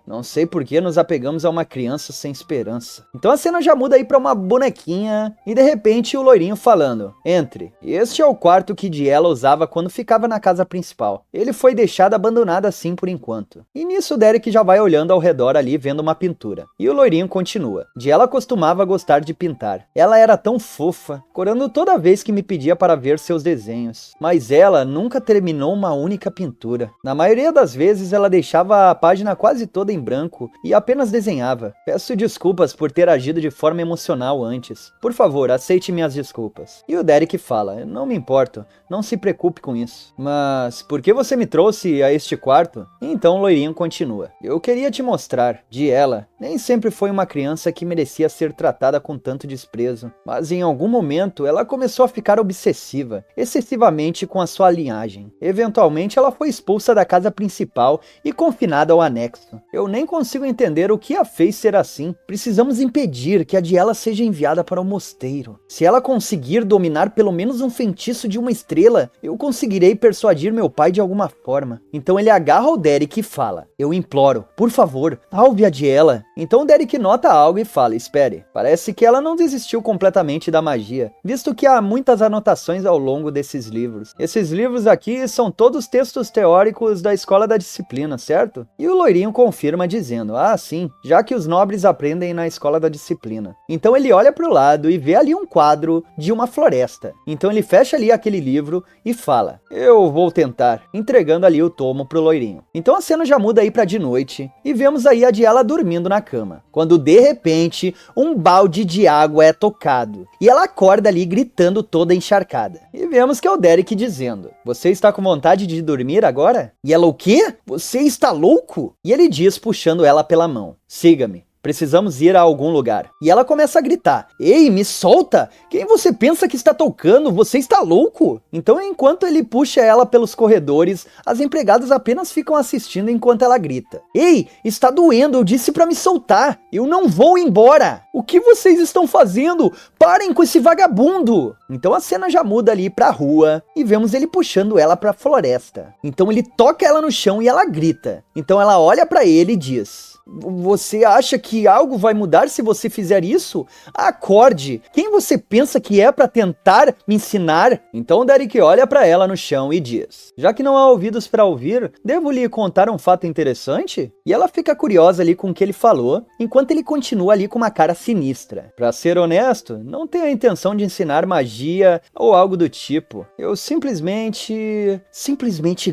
Speaker 1: não sei por que nos apegamos a uma criança sem esperança. Então a cena já muda aí pra uma bonequinha e de repente o loirinho falando: entre. Este é o quarto que Diela usava quando ficava na casa principal. Ele foi deixado abandonado assim por enquanto. E nisso o Derek já vai olhando ao redor ali vendo uma pintura. E o loirinho continua: Diela costumava gostar de pintar. Ela era tão fofa, corando toda vez que me pedia para ver seus desenhos. Mas ela nunca terminou uma única pintura. Na maioria das vezes ela deixava a página quase toda em branco e apenas desenhava. Peço desculpas por ter agido de forma emocional antes. Por favor, aceite minhas desculpas. E o Derek fala: não me importo, não se preocupe com isso. Mas por que você me trouxe a este quarto? Então o loirinho continua: eu queria te mostrar. Diela nem sempre foi uma criança que merecia ser tratada com tanto desprezo, mas em algum momento ela começou a ficar obsessiva, excessivamente com a sua linhagem. Eventualmente ela foi expulsa da casa principal e confinada ao anexo. Eu nem consigo entender o que a fez ser assim. Precisamos impedir que a Diela seja enviada para o mosteiro. Se ela conseguir dominar pelo menos um feitiço de uma estrela, eu conseguirei persuadir meu pai de alguma forma. Então ele agarra o Derek e fala: eu imploro, por favor, salve a Diela. Então o Derek nota algo e fala: espere, parece que ela não desistiu completamente da magia, visto que há muitas anotações ao longo desses livros. Esses livros aqui são todos textos teóricos da escola da disciplina, certo? E o loirinho confirma dizendo: ah, sim, já que os nobres aprendem na escola da disciplina. Então ele olha para o lado e vê ali um quadro de uma floresta. Então ele fecha ali aquele livro e fala: eu vou tentar, entregando ali o tomo pro loirinho. Então a cena já muda aí pra de noite e vemos aí a Diela dormindo na cama, quando de repente um balde de água é tocado e ela acorda ali gritando toda encharcada. E vemos que é o Derek dizendo: você está com vontade de dormir agora? E ela: o quê? Você está louco? E ele diz puxando ela pela mão: siga-me. Precisamos ir a algum lugar. E ela começa a gritar: ei, me solta! Quem você pensa que está tocando? Você está louco? Então enquanto ele puxa ela pelos corredores, as empregadas apenas ficam assistindo enquanto ela grita: ei, está doendo, eu disse para me soltar! Eu não vou embora! O que vocês estão fazendo? Parem com esse vagabundo! Então a cena já muda ali pra rua e vemos ele puxando ela pra floresta. Então ele toca ela no chão e ela grita. Então ela olha pra ele e diz: você acha que algo vai mudar se você fizer isso? Acorde! Quem você pensa que é para tentar me ensinar? Então Derek olha para ela no chão e diz: já que não há ouvidos para ouvir, devo lhe contar um fato interessante? E ela fica curiosa ali com o que ele falou, enquanto ele continua ali com uma cara sinistra. Para ser honesto, não tenho a intenção de ensinar magia ou algo do tipo. Eu simplesmente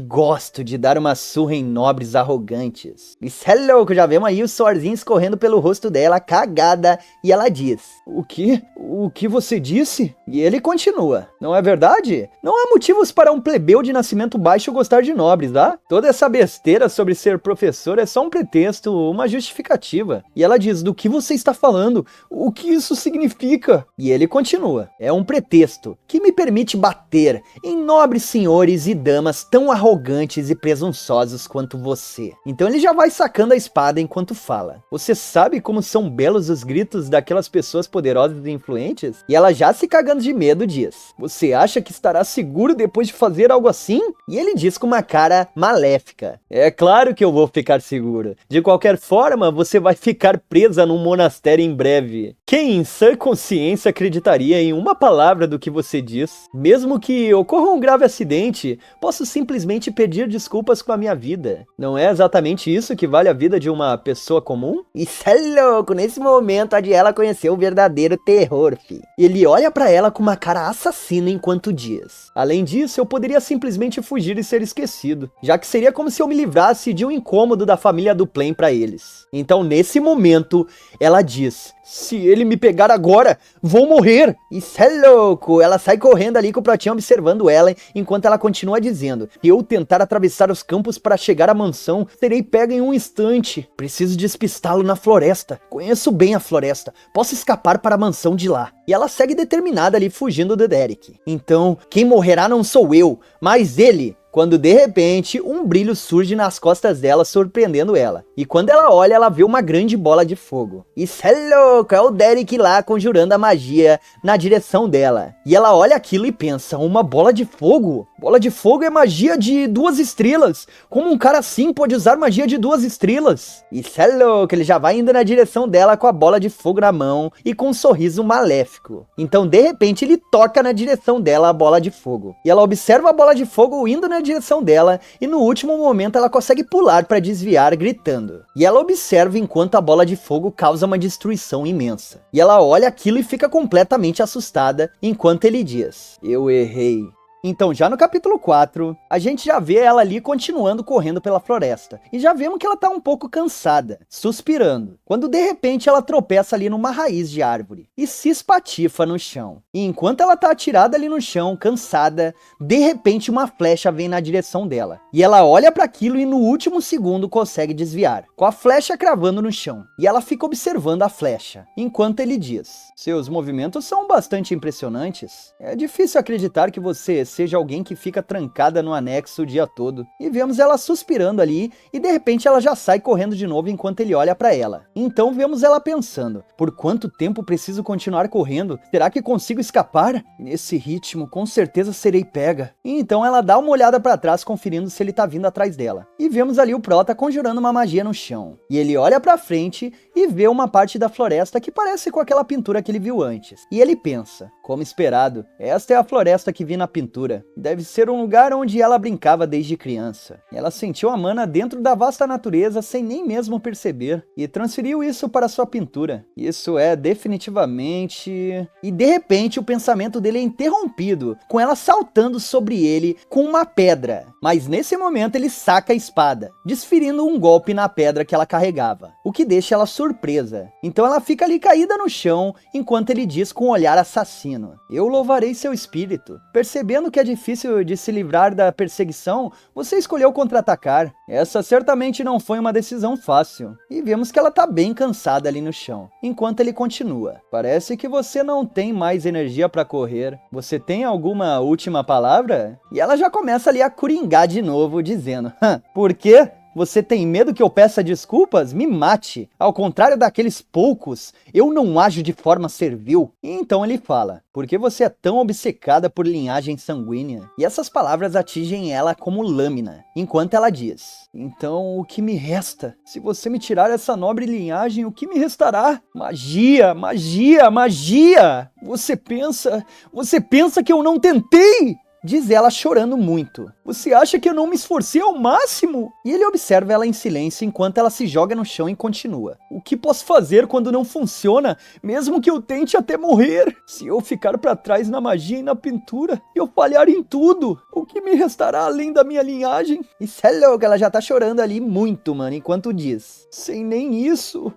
Speaker 1: gosto de dar uma surra em nobres arrogantes. Isso é louco, já vemos aí o suorzinho escorrendo pelo rosto dela, cagada, e ela diz: o quê? O que você disse? E ele continua: não é verdade? Não há motivos para um plebeu de nascimento baixo gostar de nobres, tá? Toda essa besteira sobre ser professor é só um pretexto, uma justificativa. E ela diz: do que você está falando? O que isso significa? E ele continua: é um pretexto que me permite bater em nobres senhores e damas tão arrogantes e presunçosos quanto você. Então ele já vai sacando a espada enquanto fala. Você sabe como são belos os gritos daquelas pessoas poderosas e influentes? E ela já se cagando de medo diz: você acha que estará seguro depois de fazer algo assim? E ele diz com uma cara maléfica: é claro que eu vou ficar seguro. De qualquer forma, você vai ficar presa num monastério em breve. Quem em sã consciência acreditaria em uma palavra do que você diz? Mesmo que ocorra um grave acidente, posso simplesmente pedir desculpas com a minha vida. Não é exatamente isso que vale a vida de uma pessoa comum? Isso é louco! Nesse momento, a Diela conheceu o verdadeiro terror, fi. Ele olha pra ela com uma cara assassina enquanto diz: além disso, eu poderia simplesmente fugir e ser esquecido, já que seria como se eu me livrasse de um incômodo da família do Plain pra eles. Então, nesse momento, ela diz: se ele me pegar agora, vou morrer! Isso é louco! Ela sai correndo ali com o Protinho observando ela, enquanto ela continua dizendo: se eu tentar atravessar os campos para chegar à mansão, serei pega em um instante. Preciso despistá-lo na floresta. Conheço bem a floresta. Posso escapar para a mansão de lá. E ela segue determinada ali fugindo do Derek. Então, quem morrerá não sou eu, mas ele. Quando de repente um brilho surge nas costas dela, surpreendendo ela. E quando ela olha, ela vê uma grande bola de fogo. Isso é louco, é o Derek lá conjurando a magia na direção dela. E ela olha aquilo e pensa: uma bola de fogo? Bola de fogo é magia de 2 estrelas. Como um cara assim pode usar magia de 2 estrelas? Isso é louco, ele já vai indo na direção dela com a bola de fogo na mão e com um sorriso maléfico. Então de repente ele toca na direção dela a bola de fogo. E ela observa a bola de fogo indo na direção dela, e no último momento ela consegue pular para desviar, gritando. E ela observa enquanto a bola de fogo causa uma destruição imensa. E ela olha aquilo e fica completamente assustada, enquanto ele diz: eu errei. Então, já no capítulo 4, a gente já vê ela ali continuando correndo pela floresta. E já vemos que ela tá um pouco cansada, suspirando, quando de repente ela tropeça ali numa raiz de árvore e se espatifa no chão. E enquanto ela tá atirada ali no chão, cansada, de repente uma flecha vem na direção dela. E ela olha para aquilo e no último segundo consegue desviar, com a flecha cravando no chão. E ela fica observando a flecha, enquanto ele diz: seus movimentos são bastante impressionantes. É difícil acreditar que você seja alguém que fica trancada no anexo o dia todo. E vemos ela suspirando ali, e de repente ela já sai correndo de novo enquanto ele olha pra ela. Então vemos ela pensando: por quanto tempo preciso continuar correndo? Será que consigo escapar? Nesse ritmo, com certeza serei pega. E então ela dá uma olhada pra trás, conferindo se ele tá vindo atrás dela. E vemos ali o Prota conjurando uma magia no chão. E ele olha pra frente e vê uma parte da floresta que parece com aquela pintura que ele viu antes. E ele pensa: como esperado, esta é a floresta que vi na pintura. Deve ser um lugar onde ela brincava desde criança. Ela sentiu a mana dentro da vasta natureza sem nem mesmo perceber, e transferiu isso para sua pintura. Isso é definitivamente... E de repente o pensamento dele é interrompido, com ela saltando sobre ele com uma pedra. Mas nesse momento ele saca a espada, desferindo um golpe na pedra que ela carregava, o que deixa ela surpresa. Então ela fica ali caída no chão, enquanto ele diz com um olhar assassino: eu louvarei seu espírito. Percebendo que é difícil de se livrar da perseguição, você escolheu contra-atacar. Essa certamente não foi uma decisão fácil. E vemos que ela tá bem cansada ali no chão, enquanto ele continua: parece que você não tem mais energia para correr. Você tem alguma última palavra? E ela já começa ali a coringar de novo, dizendo: por quê? Você tem medo que eu peça desculpas? Me mate. Ao contrário daqueles poucos, eu não ajo de forma servil. E então ele fala: por que você é tão obcecada por linhagem sanguínea? E essas palavras atingem ela como lâmina, enquanto ela diz: então o que me resta? Se você me tirar essa nobre linhagem, o que me restará? Magia, magia, magia! Você pensa que eu não tentei? Diz ela chorando muito. Você acha que eu não me esforcei ao máximo? E ele observa ela em silêncio enquanto ela se joga no chão e continua: o que posso fazer quando não funciona, mesmo que eu tente até morrer? Se eu ficar para trás na magia e na pintura, eu falhar em tudo, o que me restará além da minha linhagem? Isso é louco, ela já tá chorando ali muito, mano, enquanto diz: sem nem isso,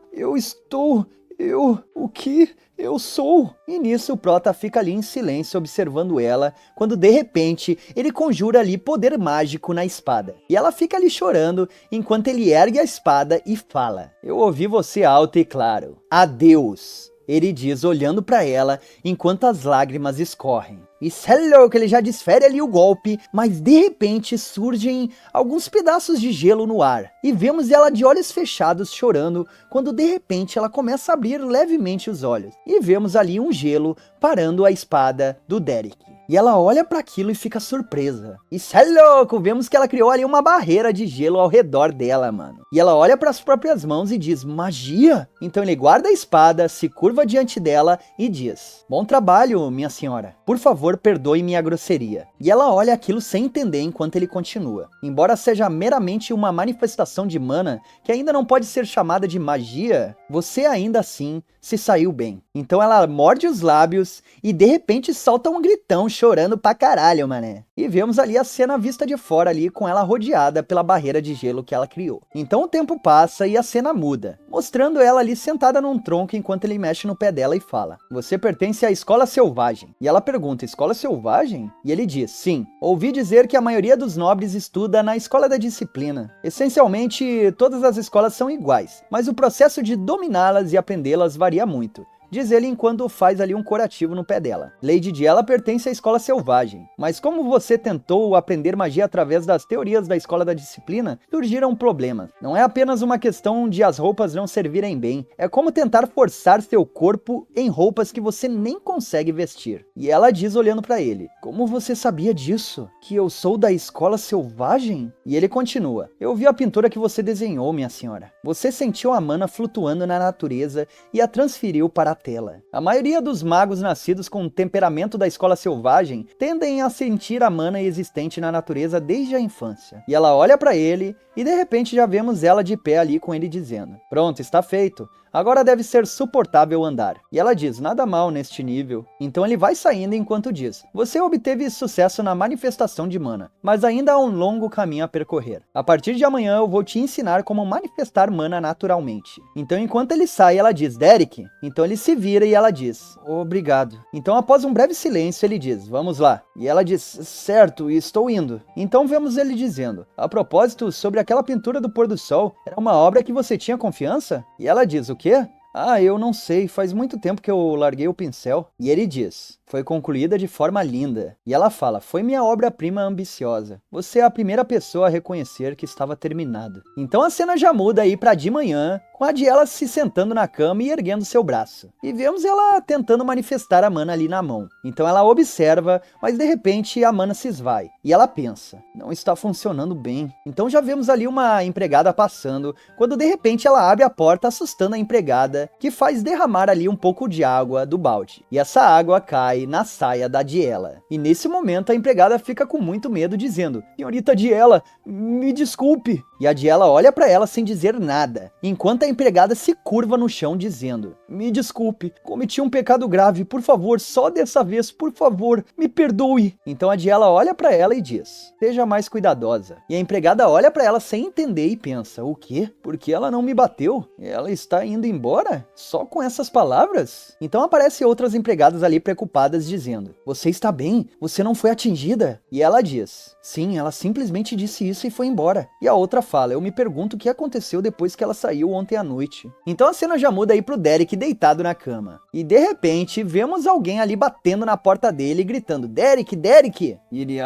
Speaker 1: o que eu sou? E nisso o Prota fica ali em silêncio observando ela, quando de repente ele conjura ali poder mágico na espada. E ela fica ali chorando, enquanto ele ergue a espada e fala: eu ouvi você alto e claro. Adeus. Ele diz olhando para ela, enquanto as lágrimas escorrem. E cê é louco, ele já desfere ali o golpe, mas de repente surgem alguns pedaços de gelo no ar. E vemos ela de olhos fechados chorando, quando de repente ela começa a abrir levemente os olhos. E vemos ali um gelo parando a espada do Derek. E ela olha para aquilo e fica surpresa. E cê é louco, vemos que ela criou ali uma barreira de gelo ao redor dela, mano. E ela olha para as próprias mãos e diz, magia? Então ele guarda a espada, se curva diante dela e diz, bom trabalho, minha senhora. Por favor, perdoe minha grosseria. E ela olha aquilo sem entender enquanto ele continua. Embora seja meramente uma manifestação de mana, que ainda não pode ser chamada de magia, você ainda assim se saiu bem. Então ela morde os lábios e de repente solta um gritão chorando pra caralho, mané. E vemos ali a cena vista de fora ali com ela rodeada pela barreira de gelo que ela criou. Então o tempo passa e a cena muda, mostrando ela ali sentada num tronco enquanto ele mexe no pé dela e fala, você pertence à escola selvagem. E ela pergunta, escola selvagem? E ele diz, sim, ouvi dizer que a maioria dos nobres estuda na escola da disciplina. Essencialmente, todas as escolas são iguais, mas o processo de dominá-las e aprendê-las varia muito. Diz ele enquanto faz ali um curativo no pé dela. Lady Di, ela pertence à escola selvagem, mas como você tentou aprender magia através das teorias da escola da disciplina, surgiram problemas. Não é apenas uma questão de as roupas não servirem bem, é como tentar forçar seu corpo em roupas que você nem consegue vestir. E ela diz olhando pra ele, como você sabia disso? Que eu sou da escola selvagem? E ele continua, eu vi a pintura que você desenhou, minha senhora. Você sentiu a mana flutuando na natureza e a transferiu para a tela. A maioria dos magos nascidos com o temperamento da escola selvagem tendem a sentir a mana existente na natureza desde a infância. E ela olha para ele e de repente já vemos ela de pé ali com ele dizendo, pronto, está feito. Agora deve ser suportável andar. E ela diz, nada mal neste nível. Então ele vai saindo enquanto diz, você obteve sucesso na manifestação de mana, mas ainda há um longo caminho a percorrer. A partir de amanhã eu vou te ensinar como manifestar mana naturalmente. Então enquanto ele sai, ela diz, Derek. Então ele se vira e ela diz, obrigado. Então após um breve silêncio ele diz, vamos lá. E ela diz, certo, estou indo. Então vemos ele dizendo, a propósito, sobre aquela pintura do pôr do sol, era uma obra que você tinha confiança? E ela diz, o quê? Ah, eu não sei, faz muito tempo que eu larguei o pincel. E ele diz, foi concluída de forma linda. E ela fala, foi minha obra-prima ambiciosa. Você é a primeira pessoa a reconhecer que estava terminado. Então a cena já muda aí pra de manhã, com a de ela se sentando na cama e erguendo seu braço. E vemos ela tentando manifestar a mana ali na mão. Então ela observa, mas de repente a mana se esvai. E ela pensa, não está funcionando bem. Então já vemos ali uma empregada passando, quando de repente ela abre a porta assustando a empregada, que faz derramar ali um pouco de água do balde. E essa água cai na saia da Diela. E nesse momento a empregada fica com muito medo dizendo, senhorita Diela, me desculpe. E a Diela olha para ela sem dizer nada, enquanto a empregada se curva no chão dizendo, me desculpe, cometi um pecado grave, por favor, só dessa vez, por favor, me perdoe. Então a Diela olha para ela e diz, seja mais cuidadosa. E a empregada olha para ela sem entender e pensa, o quê? Porque ela não me bateu? Ela está indo embora? Só com essas palavras? Então aparecem outras empregadas ali preocupadas dizendo, você está bem? Você não foi atingida? E ela diz, sim, ela simplesmente disse isso e foi embora. E a outra fala, eu me pergunto o que aconteceu depois que ela saiu ontem à noite. Então a cena já muda aí pro Derek deitado na cama. E de repente vemos alguém ali batendo na porta dele gritando, Derek, Derek! E ele,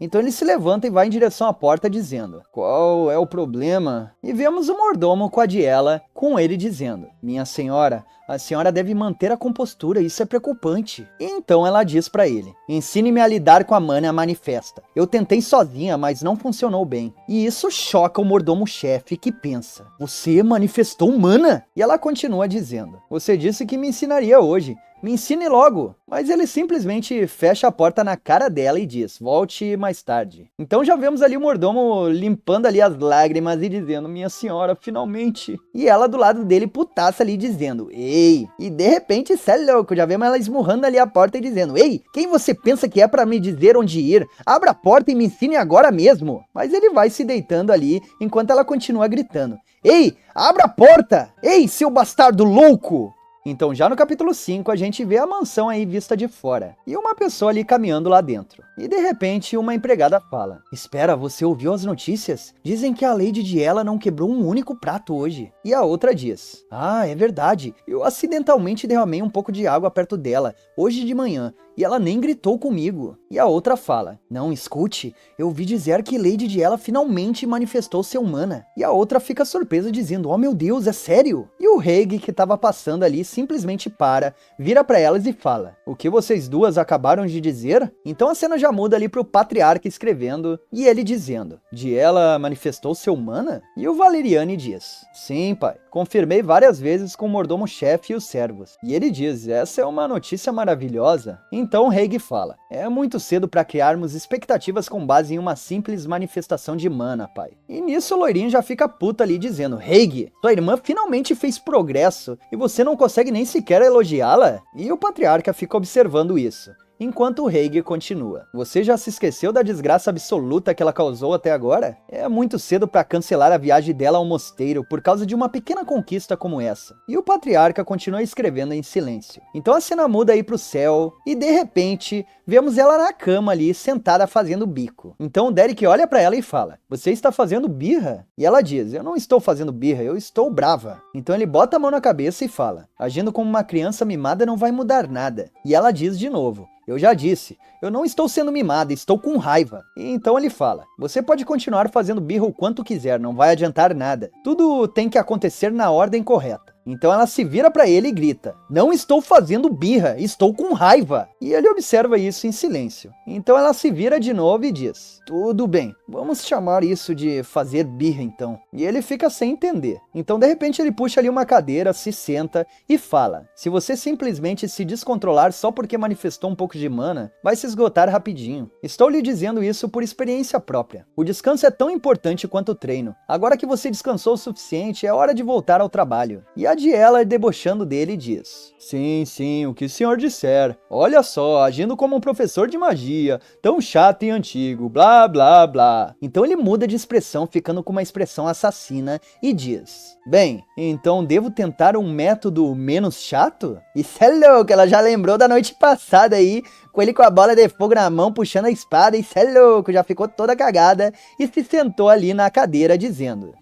Speaker 1: Então ele se levanta e vai em direção à porta dizendo, qual é o problema? E vemos o mordomo com a Diela, com ele dizendo, minha senhora, a senhora deve manter a compostura, isso é preocupante. E então ela diz pra ele, ensine-me a lidar com a mana manifesta. Eu tentei sozinha, mas não funcionou bem. E isso choca o mordomo-chefe que pensa, você manifestou mana? E ela continua dizendo, você disse que me ensinaria hoje. Me ensine logo. Mas ele simplesmente fecha a porta na cara dela e diz, volte mais tarde. Então já vemos ali o mordomo limpando ali as lágrimas e dizendo, minha senhora, finalmente. E ela do lado dele putaça ali dizendo, ei. E de repente, cê é louco, já vemos ela esmurrando ali a porta e dizendo, ei, quem você pensa que é pra me dizer onde ir? Abra a porta e me ensine agora mesmo. Mas ele vai se deitando ali enquanto ela continua gritando, ei, abra a porta. Ei, seu bastardo louco. Então já no capítulo 5 a gente vê a mansão aí vista de fora, e uma pessoa ali caminhando lá dentro. E de repente uma empregada fala: espera, você ouviu as notícias? Dizem que a Lady Diela não quebrou um único prato hoje. E a outra diz: ah, é verdade, eu acidentalmente derramei um pouco de água perto dela, hoje de manhã, e ela nem gritou comigo. E a outra fala: não, escute, eu ouvi dizer que Lady Diela finalmente manifestou ser humana. E a outra fica surpresa dizendo: oh meu Deus, é sério? E o Reg, que estava passando ali, simplesmente para, vira para elas e fala: o que vocês duas acabaram de dizer? Então a cena já muda ali pro patriarca escrevendo, e ele dizendo: Diela manifestou ser humana? E o Valeriane diz: sim, pai, confirmei várias vezes com o mordomo-chefe e os servos. E ele diz: essa é uma notícia maravilhosa. Então Reg fala: é muito cedo para criarmos expectativas com base em uma simples manifestação de mana, pai. E nisso o loirinho já fica puto ali dizendo: Reg, sua irmã finalmente fez progresso e você não consegue nem sequer elogiá-la? E o patriarca fica observando isso, enquanto o Reg continua: você já se esqueceu da desgraça absoluta que ela causou até agora? É muito cedo para cancelar a viagem dela ao mosteiro por causa de uma pequena conquista como essa. E o patriarca continua escrevendo em silêncio. Então a cena muda aí pro céu e de repente vemos ela na cama ali sentada fazendo bico. Então o Derek olha para ela e fala: você está fazendo birra? E ela diz: eu não estou fazendo birra, eu estou brava. Então ele bota a mão na cabeça e fala: agindo como uma criança mimada não vai mudar nada. E ela diz de novo: eu já disse, eu não estou sendo mimada, estou com raiva. E então ele fala: você pode continuar fazendo birra o quanto quiser, não vai adiantar nada. Tudo tem que acontecer na ordem correta. Então ela se vira para ele e grita: não estou fazendo birra, estou com raiva. E ele observa isso em silêncio. Então ela se vira de novo e diz: tudo bem, vamos chamar isso de fazer birra então. E ele fica sem entender. Então de repente ele puxa ali uma cadeira, se senta e fala: se você simplesmente se descontrolar só porque manifestou um pouco de mana, vai se esgotar rapidinho. Estou lhe dizendo isso por experiência própria. O descanso é tão importante quanto o treino. Agora que você descansou o suficiente, é hora de voltar ao trabalho. E a Diela, debochando dele, diz: sim, o que o senhor disser. Olha só, agindo como um professor de magia, tão chato e antigo, blá blá blá. Então ele muda de expressão, ficando com uma expressão assassina e diz: bem, então devo tentar um método menos chato? Isso é louco, ela já lembrou da noite passada aí, com ele com a bola de fogo na mão, puxando a espada, isso é louco, já ficou toda cagada e se sentou ali na cadeira dizendo: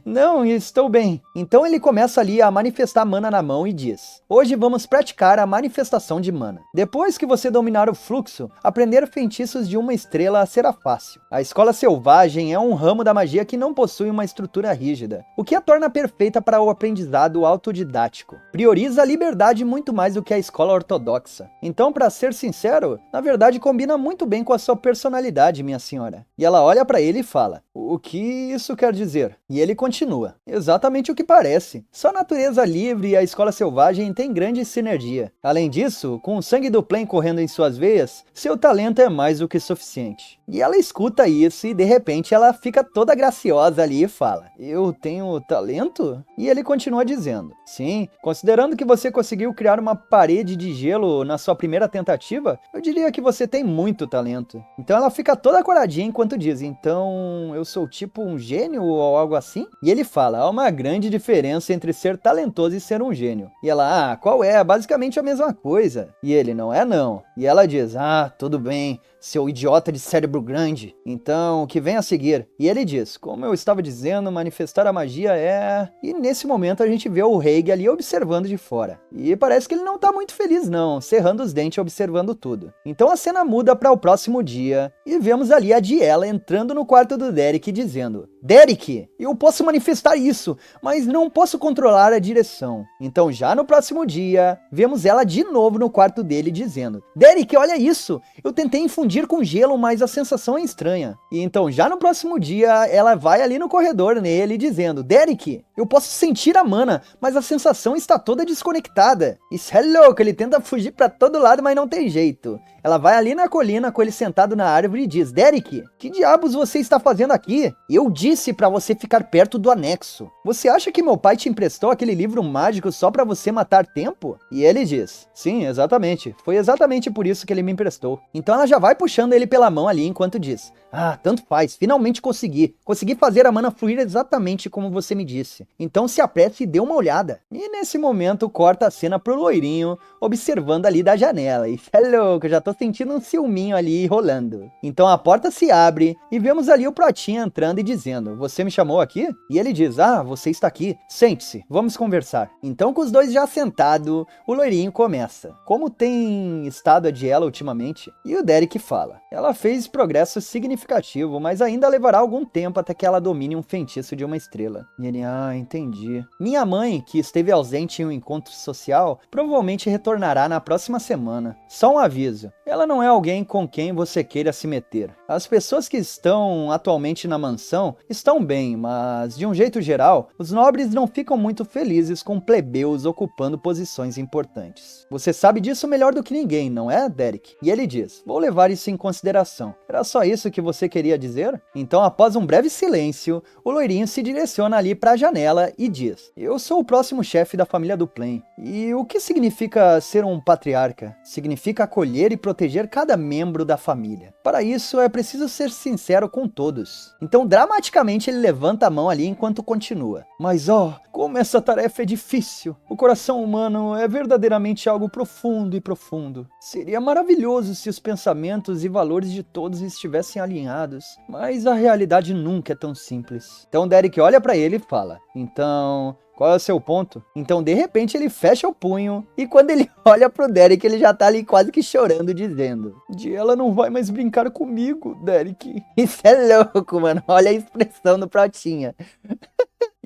Speaker 1: não, estou bem. Então ele começa ali a manifestar mana na mão e diz: hoje vamos praticar a manifestação de mana. Depois que você dominar o fluxo, aprender feitiços de uma estrela será fácil. A escola selvagem é um ramo da magia que não possui uma estrutura rígida, o que a torna perfeita para o aprendizado autodidático. Prioriza a liberdade muito mais do que a escola ortodoxa. Então, para ser sincero, na verdade combina muito bem com a sua personalidade, minha senhora. E ela olha para ele e fala: o que isso quer dizer? E ele continua: exatamente o que parece. Só a natureza livre e a escola selvagem têm grande sinergia. Além disso, com o sangue do Plain correndo em suas veias, seu talento é mais do que suficiente. E ela escuta isso e de repente ela fica toda graciosa ali e fala: eu tenho talento? E ele continua dizendo: sim, considerando que você conseguiu criar uma parede de gelo na sua primeira tentativa, eu diria que você tem muito talento. Então ela fica toda coradinha enquanto diz: então eu sou tipo um gênio ou algo assim? E ele fala: há uma grande diferença entre ser talentoso e ser um gênio. E ela: ah, qual é? Basicamente a mesma coisa. E ele: não é não. E ela diz: ah, tudo bem, seu idiota de cérebro grande. Então, o que vem a seguir? E ele diz: como eu estava dizendo, manifestar a magia é... E nesse momento a gente vê o Reg ali observando de fora. E parece que ele não tá muito feliz não, cerrando os dentes observando tudo. Então a cena muda para o próximo dia e vemos ali a Diela entrando no quarto do Derek dizendo: Derek, eu posso manifestar isso, mas não posso controlar a direção. Então já no próximo dia, vemos ela de novo no quarto dele dizendo: Derek, olha isso, eu tentei infundir com gelo, mas a sensação é estranha. E então já no próximo dia, ela vai ali no corredor nele dizendo: Derek, eu posso sentir a mana, mas a sensação está toda desconectada. Isso é louco, ele tenta fugir pra todo lado, mas não tem jeito. ela vai ali na colina com ele sentado na árvore e diz: Derek, que diabos você está fazendo aqui? Eu disse pra você ficar perto do anexo. Você acha que meu pai te emprestou aquele livro mágico só pra você matar tempo? E ele diz: sim, exatamente. Foi exatamente por isso que ele me emprestou. Então ela já vai puxando ele pela mão ali enquanto diz: ah, tanto faz, finalmente consegui. Consegui fazer a mana fluir exatamente como você me disse. Então se apresse e dê uma olhada. E nesse momento corta a cena pro loirinho, observando ali da janela. Isso é louco, eu já tô sentindo um ciúminho ali rolando. Então a porta se abre e vemos ali o Protinha entrando e dizendo: você me chamou aqui? E ele diz: ah, você está aqui. Sente-se, vamos conversar. Então com os dois já sentados, o loirinho começa: como tem estado a Diela ultimamente? E o Derek fala: ela fez progresso significativo, mas ainda levará algum tempo até que ela domine um feitiço de uma estrela. E ele: ah, entendi. Minha mãe, que esteve ausente em um encontro social, provavelmente retornará na próxima semana. Só um aviso, ela não é alguém com quem você queira se meter. As pessoas que estão atualmente na mansão estão bem, mas de um jeito geral, os nobres não ficam muito felizes com plebeus ocupando posições importantes. Você sabe disso melhor do que ninguém, não é, Derek? E ele diz: vou levar isso em consideração. Era só isso que você queria dizer? Então, após um breve silêncio, o loirinho se direciona ali para a janela e diz: eu sou o próximo chefe da família do Plain. E o que significa ser um patriarca? Significa acolher e proteger cada membro da família. Para isso, é preciso ser sincero com todos. Então, dramaticamente, ele levanta a mão ali enquanto continua: mas como essa tarefa é difícil. O coração humano é verdadeiramente algo profundo e profundo. Seria maravilhoso se os pensamentos e valores de todos estivessem alinhados, mas a realidade nunca é tão simples. Então Derek olha para ele e fala: então, qual é o seu ponto? Então, de repente, ele fecha o punho e quando ele olha pro Derek, ele já tá ali quase que chorando, dizendo: Diela não vai mais brincar comigo, Derek. Isso é louco, mano. Olha a expressão do Protinha.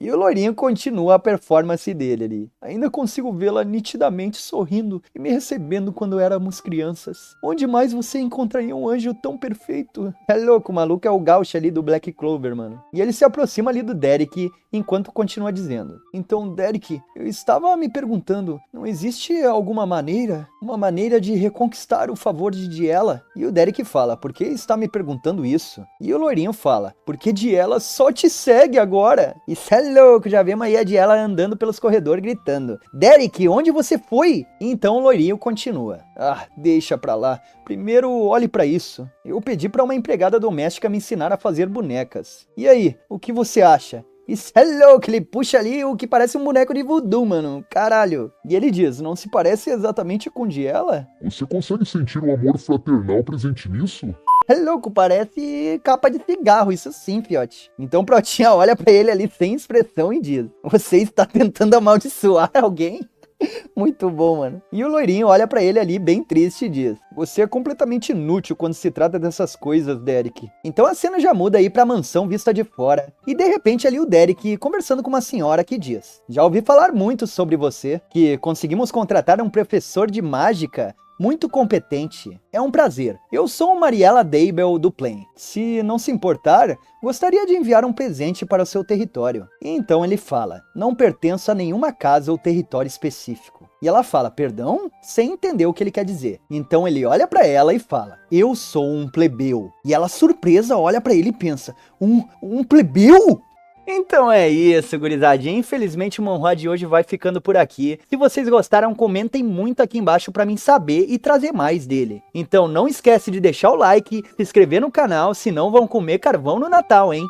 Speaker 1: E o loirinho continua a performance dele ali. Ainda consigo vê-la nitidamente sorrindo e me recebendo quando éramos crianças. Onde mais você encontraria um anjo tão perfeito? É louco, o maluco é o Gauch ali do Black Clover, mano. E ele se aproxima ali do Derek enquanto continua dizendo: então, Derek, eu estava me perguntando, não existe alguma maneira? Uma maneira de reconquistar o favor de Diela? E o Derek fala: por que está me perguntando isso? E o loirinho fala: porque Diela só te segue agora. Isso é louco, já vemos aí a Diela andando pelos corredores gritando: Derek, onde você foi? E então o loirinho continua: ah, deixa pra lá. Primeiro olhe pra isso. Eu pedi pra uma empregada doméstica me ensinar a fazer bonecas. E aí, o que você acha? Isso é louco, ele puxa ali o que parece um boneco de voodoo, mano. Caralho. E ele diz: não se parece exatamente com Diela?
Speaker 2: Você consegue sentir o amor fraternal presente nisso?
Speaker 1: É louco, parece capa de cigarro, isso sim, fiote. Então Protinha olha pra ele ali sem expressão e diz: você está tentando amaldiçoar alguém? Muito bom, mano. E o loirinho olha pra ele ali bem triste e diz: você é completamente inútil quando se trata dessas coisas, Derek. Então a cena já muda aí pra mansão vista de fora. E de repente ali o Derek conversando com uma senhora que diz: já ouvi falar muito sobre você, que conseguimos contratar um professor de mágica muito competente. É um prazer. Eu sou Mariela Daybell do Plain. Se não se importar, gostaria de enviar um presente para o seu território. E então ele fala: não pertenço a nenhuma casa ou território específico. E ela fala: perdão? Sem entender o que ele quer dizer. Então ele olha para ela e fala: eu sou um plebeu. E ela, surpresa, olha para ele e pensa: um plebeu? Então é isso, gurizadinha. Infelizmente o Manhwa de hoje vai ficando por aqui. Se vocês gostaram, comentem muito aqui embaixo pra mim saber e trazer mais dele. Então não esquece de deixar o like, se inscrever no canal, senão vão comer carvão no Natal, hein?